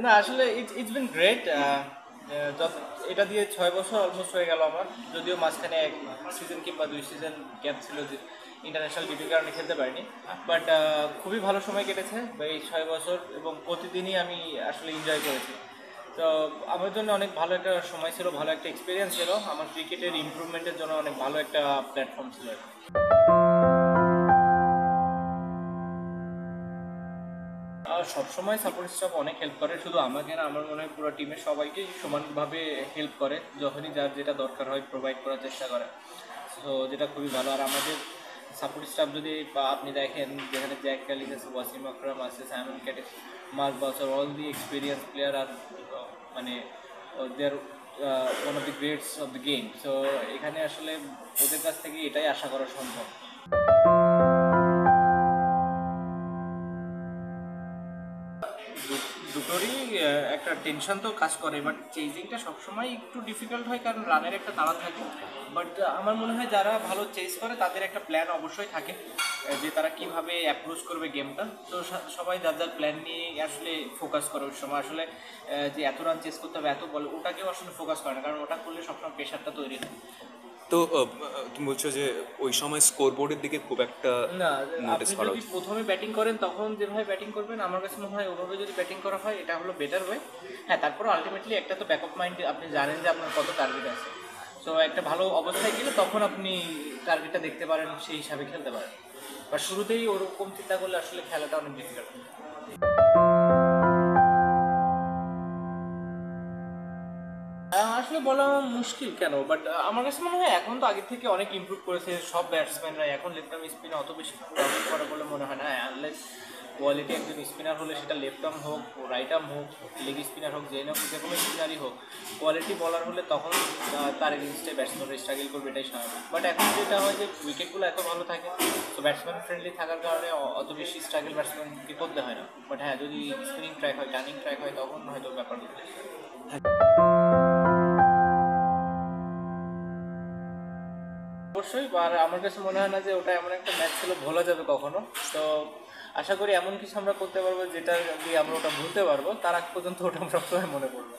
না আসলে it's been great. এটা দিয়ে 6 বছর অলমোস্ট হয়ে গেল আমার, যদিও মাঝখানে এক সিজন কিংবা 2 সিজন গ্যাপ ছিল যে ইন্টারন্যাশনাল ডিউটির কারণে খেলতে পারিনি। বাট খুবই ভালো সময় কেটেছে এই 6 বছর, এবং প্রতিদিনই আমি আসলে এনজয় করেছি। তো আমার জন্য অনেক ভালো একটা সময় ছিল, ভালো একটা এক্সপিরিয়েন্স ছিল, আমার ক্রিকেটের ইমপ্রুভমেন্টের জন্য অনেক ভালো একটা প্ল্যাটফর্ম ছিল। সবসময় সাপোর্ট স্টাফ অনেক হেল্প করে, শুধু আমাকে না, আমার মনে হয় পুরো টিমের সবাইকেই সমানভাবে হেল্প করে, যখনই যার যেটা দরকার হয় প্রোভাইড করার চেষ্টা করে। তো যেটা খুবই ভালো। আর আমাদের সাপোর্ট স্টাফ যদি আপনি দেখেন, যেখানে জ্যাক ক্যালিস আছে, ওয়াসিম আকরাম আছে, Simon Katich, Mark Boucher, all the experience player আর মানে they are one of the greats of the game. So এখানে আসলে ওদের কাছ থেকে এটাই আশা করা সম্ভব। দুটোরই একটা টেনশন তো কাজ করে, বাট চেজিংটা সবসময় একটু ডিফিকাল্ট হয় কারণ রানের একটা তাড়া থাকে। বাট আমার মনে হয় যারা ভালো চেস করে তাদের একটা প্ল্যান অবশ্যই থাকে, যে তারা কিভাবে অ্যাপ্রোচ করবে গেমটা। তো সবাই যার যার প্ল্যান নিয়ে আসলে ফোকাস করে ওই সময় আসলে, যে এত রান চেস করতে হবে এত বল, ওটাকেও আসলে ফোকাস করে না, কারণ ওটা করলে সবসময় প্রেশারটা তৈরি হয়। তো তুমি বলছো যে ওই সময় স্কোর বোর্ডের দিকে খুব একটা না, নোটিস আপনি করা যদি উচিত। প্রথমে ব্যাটিং করেন তখন যেভাবে ব্যাটিং করবেন আমার কাছে মনে হয় ওভাবে যদি ব্যাটিং করা হয় এটা হলো বেটার ওয়ে। হ্যাঁ, তারপরে আলটিমেটলি একটা তো ব্যাকআপ মাইন্ড, আপনি জানেন যে আপনার কত টার্গেট আছে। তো একটা ভালো অবস্থায় গেলে তখন আপনি টার্গেটটা দেখতে পারেন, সেই হিসাবে খেলতে পারেন। বা শুরুতেই ওরকম চিন্তা করলে আসলে খেলাটা অনেক ডিফিকাল্ট। আসলে বলা মুশকিল কেন, বাট আমার কাছে মনে হয় এখন তো আগের থেকে অনেক ইমপ্রুভ করেছে সব ব্যাটসম্যানরা, এখন লেফট আর্ম স্পিনে অত বেশি প্রবলেম করে বলে মনে হয় না, আনলেস কোয়ালিটি একজন স্পিনার হলে, সেটা লেফট আর্ম হোক, রাইট আর্ম হোক, লেগ স্পিনার হোক, যে হোক, যে কোনো স্পিনারই হোক, কোয়ালিটি বলার হলে তখন তার এগেনস্টে ব্যাটসম্যানরা স্ট্রাগল করবে, এটাই স্বাভাবিক। বাট এখন যেটা হয় যে উইকেটগুলো এত ভালো থাকে, তো ব্যাটসম্যান ফ্রেন্ডলি থাকার কারণে অত বেশি স্ট্রাগল ব্যাটসম্যানকে করতে হয় না। বাট হ্যাঁ, যদি স্পিনিং ট্র্যাক হয়, টার্নিং ট্র্যাক হয়, তখন হয়তো ব্যাপারগুলো। অবশ্যই। আর আমার কাছে মনে হয় না যে ওটা এমন একটা ম্যাচ ছিল ভোলা যাবে কখনো। তো আশা করি এমন কিছু আমরা করতে পারবো যেটা দিয়ে আমরা ওটা ভুলতে পারবো, তার আগ পর্যন্ত ওটা আমরা সবসময় মনে পড়বে।